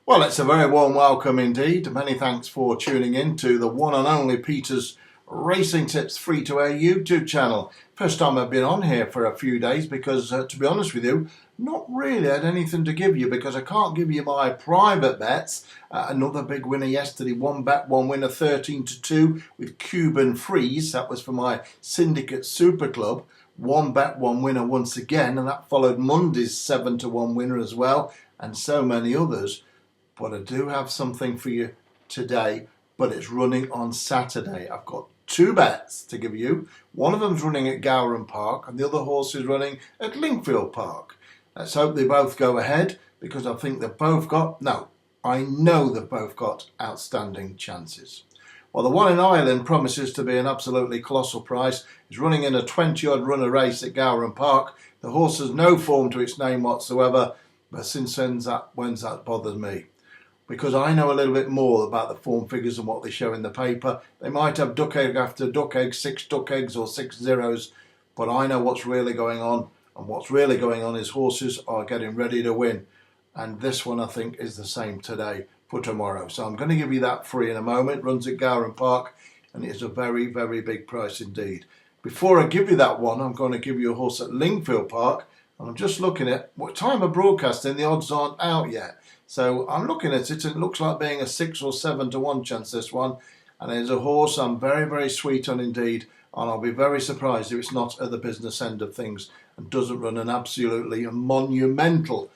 Well, it's a very warm welcome indeed. Many thanks for tuning in to the one and only Peter's Racing Tips free-to-air YouTube channel. First time I've been on here for a few days because, to be honest with you, not really had anything to give you because I can't give you my private bets. Another big winner yesterday, one bet, one winner, 13-2 with Cuban Freeze. That was for my Syndicate Super Club. One bet, one winner once again, and that followed Monday's 7-1 winner as well, and so many others. But I do have something for you today, but it's running on Saturday. I've got two bets to give you. One of them's running at Gowran Park and the other horse is running at Lingfield Park. Let's hope they both go ahead because I think they've both got, I know they've both got outstanding chances. Well, the one in Ireland promises to be an absolutely colossal price. He's running in a 20-odd runner race at Gowran Park. The horse has no form to its name whatsoever, but since when's that bothered me? Because I know a little bit more about the form figures and what they show in the paper. They might have duck egg after duck egg, 6 duck eggs or 6 zeros, but I know what's really going on, and what's really going on is horses are getting ready to win. And this one I think is the same today for tomorrow. So I'm going to give you that free in a moment. It runs at Gowran Park and it's a very, very big price indeed. Before I give you that one, I'm going to give you a horse at Lingfield Park. And I'm just looking at what time of broadcasting, the odds aren't out yet. So I'm looking at it and it looks like being a 6 or 7-1 chance, this one. And it's a horse I'm very, very sweet on indeed. And I'll be very surprised if it's not at the business end of things and doesn't run an absolutely monumental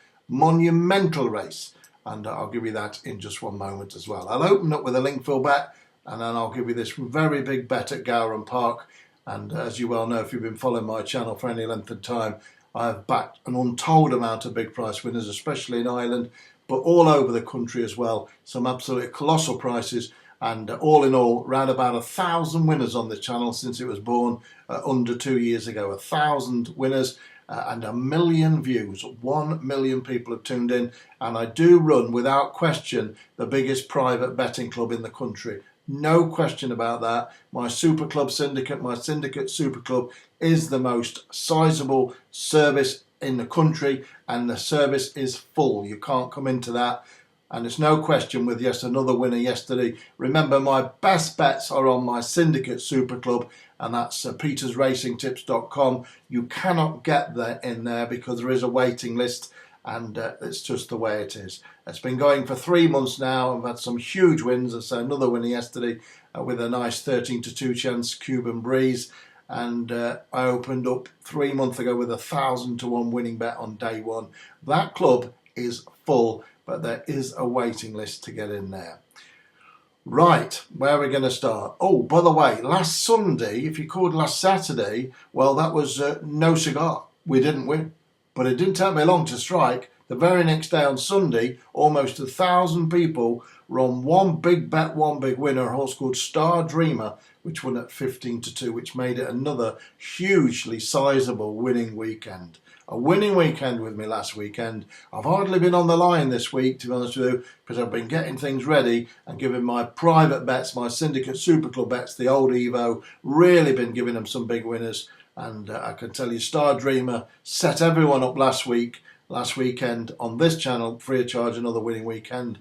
race. And I'll give you that in just one moment as well. I'll open up with a Lingfield bet and then I'll give you this very big bet at Gowran Park. And as you well know, if you've been following my channel for any length of time, I have backed an untold amount of big price winners, especially in Ireland, but all over the country as well. Some absolutely colossal prices, and all in all, round about 1,000 winners on the channel since it was born under 2 years ago. 1,000 winners and 1 million views. 1 million people have tuned in, and I do run, without question, the biggest private betting club in the country. No question about that. My Super Club Syndicate, my Syndicate Super Club, is the most sizable service in the country, and the service is full. You can't come into that. And it's no question with, yes, another winner yesterday. Remember, my best bets are on my Syndicate Super Club, and that's petersracingtips.com. You cannot get that in there because there is a waiting list, and it's just the way it is. It's been going for 3 months now. I've had some huge wins. So another winner yesterday with a nice 13-2 chance, Cuban Breeze. And I opened up 3 months ago with a 1,000-1 winning bet on day one. That club is full, but there is a waiting list to get in there. Right, where are we going to start? Oh, by the way, last Sunday, if you called last Saturday, well, that was no cigar. We didn't win. But it didn't take me long to strike. The very next day on Sunday, almost 1,000 people were on one big bet, one big winner, a horse called Star Dreamer, which won at 15-2, which made it another hugely sizable winning weekend. A winning weekend with me last weekend. I've hardly been on the line this week, to be honest with you, because I've been getting things ready and giving my private bets, my Syndicate Super Club bets, the old Evo, really been giving them some big winners. And I can tell you, Star Dreamer set everyone up last weekend on this channel, free of charge, another winning weekend.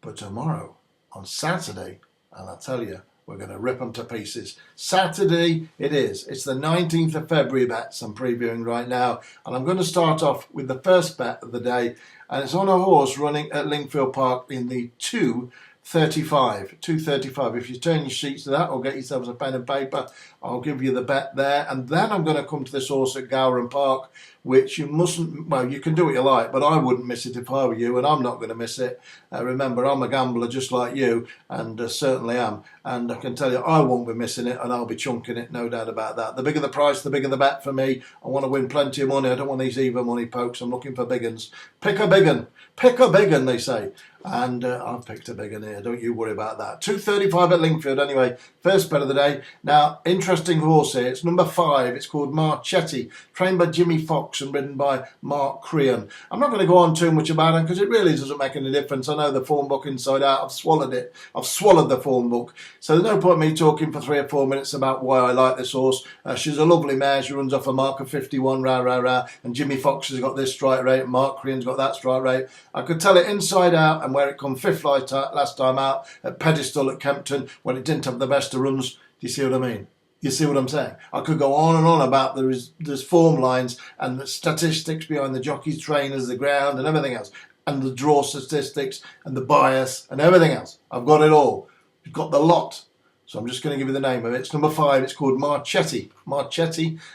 But tomorrow, on Saturday, and I tell you, we're going to rip them to pieces. Saturday it is. It's the 19th of February bets I'm previewing right now. And I'm going to start off with the first bet of the day. And it's on a horse running at Lingfield Park in the 2:35. If you turn your sheets to that or get yourselves a pen and paper, I'll give you the bet there. And then I'm going to come to this horse at Gowran Park, which you mustn't, well, you can do what you like, but I wouldn't miss it if I were you, and I'm not going to miss it. Remember, I'm a gambler just like you, and certainly am. And I can tell you, I won't be missing it, and I'll be chunking it, no doubt about that. The bigger the price, the bigger the bet for me. I want to win plenty of money. I don't want these even money pokes. I'm looking for big uns. Pick a big un. Pick a big un, they say. And I've picked a big one here. Don't you worry about that. 2:35 at Lingfield anyway. First bet of the day. Now, interesting horse here. It's number 5. It's called Marchetti. Trained by Jimmy Fox. Fox and ridden by Mark Crean. I'm not going to go on too much about him because it really doesn't make any difference. I know the form book inside out. I've swallowed it. I've swallowed the form book. So there's no point me talking for 3 or 4 minutes about why I like this horse. She's a lovely mare. She runs off a mark of 51, rah, rah, rah. And Jimmy Fox has got this strike rate and Mark Crean's got that strike rate. I could tell it inside out, and where it come fifth last time out at Pedestal at Kempton when it didn't have the best of runs. Do you see what I mean? You see what I'm saying? I could go on and on about there's form lines and the statistics behind the jockeys, trainers, the ground and everything else, and the draw statistics and the bias and everything else. I've got it all. You've got the lot. So I'm just going to give you the name of it. It's number 5. It's called Marchetti,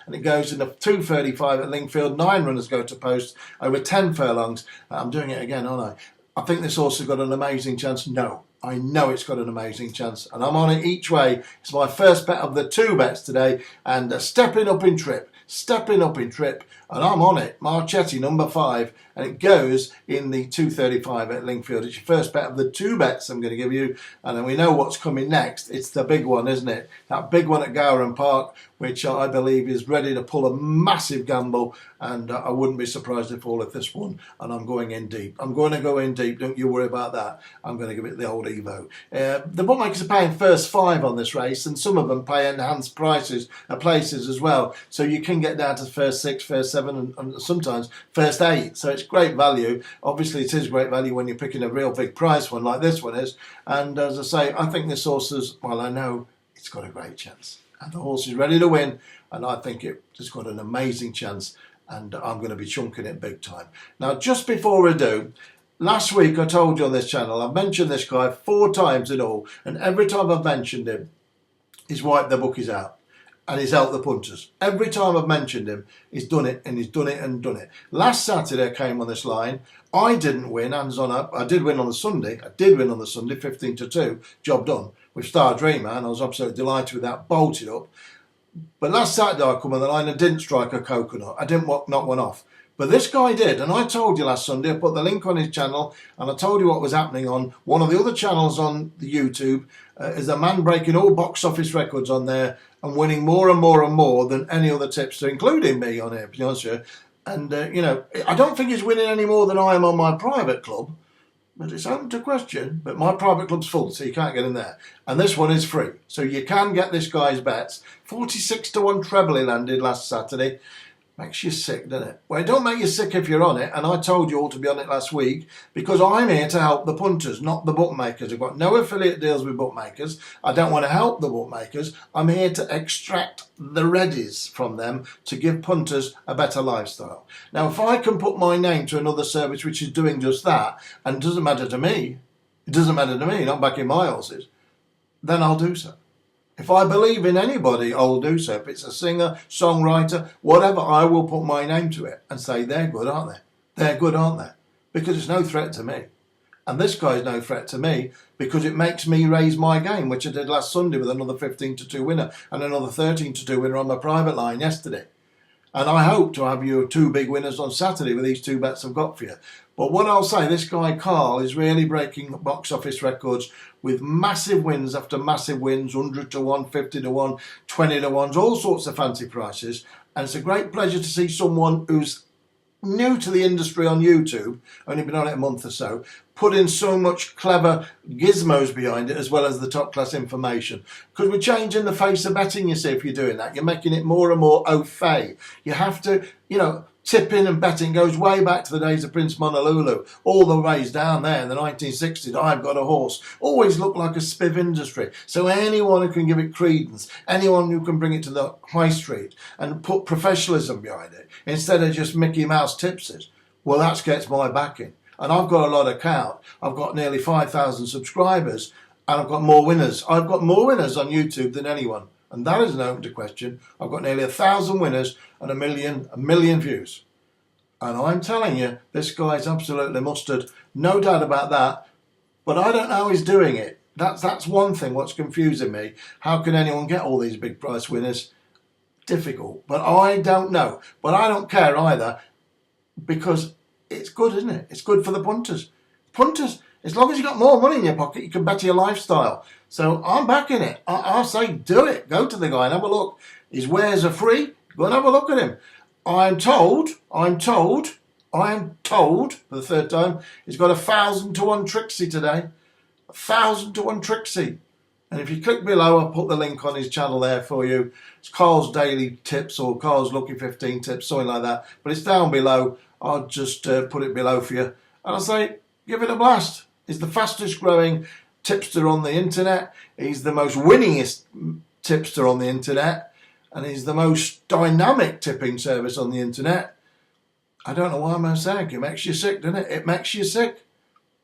and it goes in the 2:35 at Lingfield. 9 runners go to post over 10 furlongs. I'm doing it again, aren't I? I think this horse has got an amazing chance. No, I know it's got an amazing chance, and I'm on it each way. It's my first bet of the 2 bets today, and stepping up in trip, and I'm on it. Marchetti, number 5, and it goes in the 2:35 at Lingfield. It's your first bet of the 2 bets I'm going to give you, and then we know what's coming next. It's the big one, isn't it? That big one at Gowran Park, which I believe is ready to pull a massive gamble, and I wouldn't be surprised if all of this one, and I'm going in deep. I'm going to go in deep, don't you worry about that. I'm going to give it the old Evo. The bookmakers are paying first 5 on this race, and some of them pay enhanced places as well, so you can get down to first 6, first 7, and sometimes first 8, so it's great value. Obviously it is great value when you're picking a real big price one like this one is, and as I say, I think this horse is, well, I know it's got a great chance, and the horse is ready to win, and I think it's got an amazing chance, and I'm going to be chunking it big time. Now, just before we do, last week I told you on this channel, I've mentioned this guy 4 times in all, and every time I've mentioned him, he's wiped the bookies out, and he's helped the punters. Every time I've mentioned him, he's done it, and he's done it and done it. Last Saturday I came on this line. I didn't win, hands on up. I did win on the Sunday. 15-2, job done, with Star Dreamer, and I was absolutely delighted with that, bolted up. But last Saturday I come on the line and didn't strike a coconut. I didn't knock one off. But this guy did, and I told you last Sunday, I put the link on his channel, and I told you what was happening on one of the other channels on the YouTube. Is a man breaking all box office records on there and winning more and more and more than any other tipster, including me on here, to be honest with you. And, I don't think he's winning any more than I am on my private club, but it's open to question. But my private club's full, so you can't get in there. And this one is free, so you can get this guy's bets. 46-1 treble he landed last Saturday. Makes you sick, doesn't it? Well, it don't make you sick if you're on it, and I told you all to be on it last week, because I'm here to help the punters, not the bookmakers. I've got no affiliate deals with bookmakers. I don't want to help the bookmakers. I'm here to extract the readies from them to give punters a better lifestyle. Now, if I can put my name to another service which is doing just that, and it doesn't matter to me, not backing my horses, then I'll do so. If I believe in anybody, I'll do so. If it's a singer, songwriter, whatever, I will put my name to it and say, they're good, aren't they? They're good, aren't they? Because it's no threat to me. And this guy's no threat to me because it makes me raise my game, which I did last Sunday with another 15-2 winner and another 13-2 winner on my private line yesterday. And I hope to have you 2 big winners on Saturday with these 2 bets I've got for you. But what I'll say, this guy Carl is really breaking box office records with massive wins after massive wins, 100-1, 50-1, 20-1s, all sorts of fancy prices. And it's a great pleasure to see someone who's new to the industry on YouTube, only been on it a month or so, put in so much clever gizmos behind it as well as the top class information. Because we're changing the face of betting, you see, if you're doing that. You're making it more and more au fait. You have to, tipping and betting goes way back to the days of Prince Monolulu, all the ways down there in the 1960s. I've got a horse. Always looked like a spiv industry. So anyone who can give it credence, anyone who can bring it to the high street and put professionalism behind it, instead of just Mickey Mouse tipsters, well, that gets my backing. And I've got a lot of clout. I've got nearly 5,000 subscribers, and I've got more winners. I've got more winners on YouTube than anyone. And that isn't open to question. I've got nearly 1,000 winners and a million views. And I'm telling you, this guy's absolutely mustard. No doubt about that. But I don't know how he's doing it. That's one thing what's confusing me. How can anyone get all these big price winners? Difficult. But I don't know. But I don't care either, because it's good, isn't it? It's good for the punters. Punters, as long as you've got more money in your pocket, you can better your lifestyle. So I'm backing it. I'll say do it. Go to the guy and have a look. His wares are free. Go and have a look at him. I'm told for the third time, he's got 1,000 to 1 trixie today. 1,000 to 1 trixie. And if you click below, I'll put the link on his channel there for you. It's Carl's Daily Tips or Carl's Lucky 15 Tips, something like that. But it's down below. I'll just put it below for you. And I'll say, give it a blast. He's the fastest growing tipster on the internet. He's the most winningest tipster on the internet. And he's the most dynamic tipping service on the internet. I don't know why I'm saying it. It makes you sick, doesn't it? It makes you sick.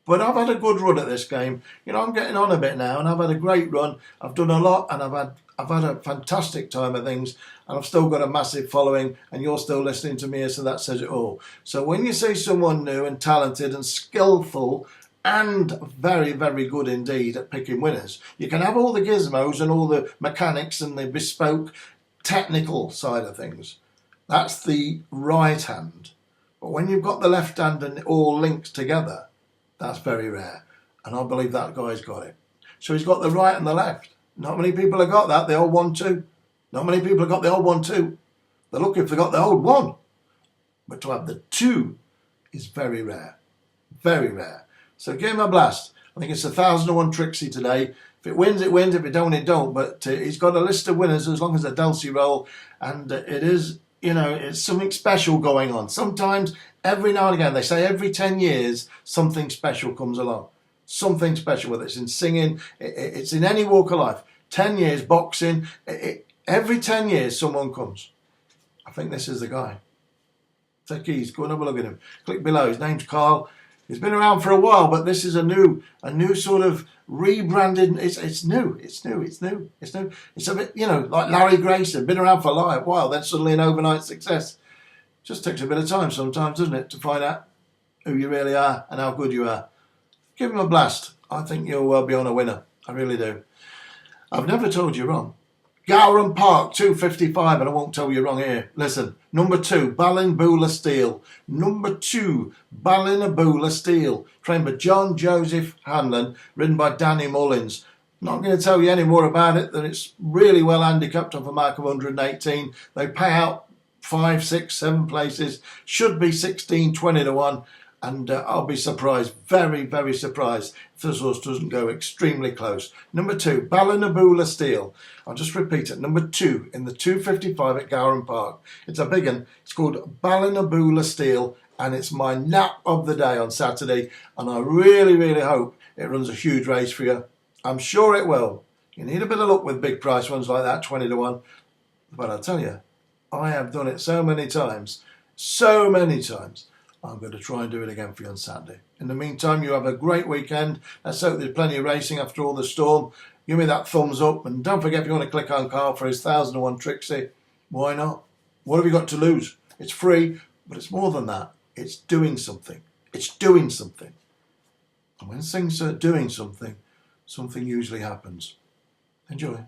But I've had a good run at this game. You know, I'm getting on a bit now, and I've had a great run. I've done a lot, and I've had a fantastic time of things, and I've still got a massive following, and you're still listening to me, so that says it all. So when you see someone new and talented and skillful and very, very good indeed at picking winners, you can have all the gizmos and all the mechanics and the bespoke technical side of things. That's the right hand. But when you've got the left hand and it all linked together, that's very rare. And I believe that guy's got it. So he's got the right and the left. Not many people have got that, the old 1-2. Not many people have got the old 1-2. They're lucky if they got the old 1. But to have the 2 is very rare. Very rare. So give him a blast. I think it's 1,000 to 1 trixie today. If it wins, it wins. If it don't, it don't. But he's got a list of winners as long as a Delsey roll. And it is, you know, it's something special going on. Sometimes, every now and again, they say every 10 years, something special comes along. Something special, whether it's in singing, it's in any walk of life. 10 years, boxing, every 10 years, someone comes. I think this is the guy. Take ease, go and have a look at him. Click below, his name's Carl. He's been around for a while, but this is a new sort of rebranded. It's new. It's a bit, you know, like Larry Grayson, been around for a while, then suddenly an overnight success. Just takes a bit of time sometimes, doesn't it, to find out who you really are and how good you are. Give him a blast. I think you'll be on a winner. I really do. I've never told you wrong. Gowran Park, 255, and I won't tell you wrong here. Listen, number 2, Ballinaboola Steel. Number 2, Ballinaboola Steel. Trained by John Joseph Hanlon, ridden by Danny Mullins. Not going to tell you any more about it than it's really well handicapped off a mark of 118. They pay out 5, 6, 7 places. Should be 16, 20 to 1. And I'll be surprised, very, very surprised, if this horse doesn't go extremely close. Number 2, Ballinaboola Steel. I'll just repeat it. Number 2 in the 255 at Gowran Park. It's a big one. It's called Ballinaboola Steel, and it's my nap of the day on Saturday. And I really, really hope it runs a huge race for you. I'm sure it will. You need a bit of luck with big price ones like that, 20 to 1. But I'll tell you, I have done it so many times. So many times. I'm going to try and do it again for you on Saturday. In the meantime, you have a great weekend. Let's hope there's plenty of racing after all the storm. Give me that thumbs up. And don't forget, if you want to click on Carl for his 1,000 to 1 trixie, why not? What have you got to lose? It's free, but it's more than that. It's doing something. It's doing something. And when things are doing something, something usually happens. Enjoy.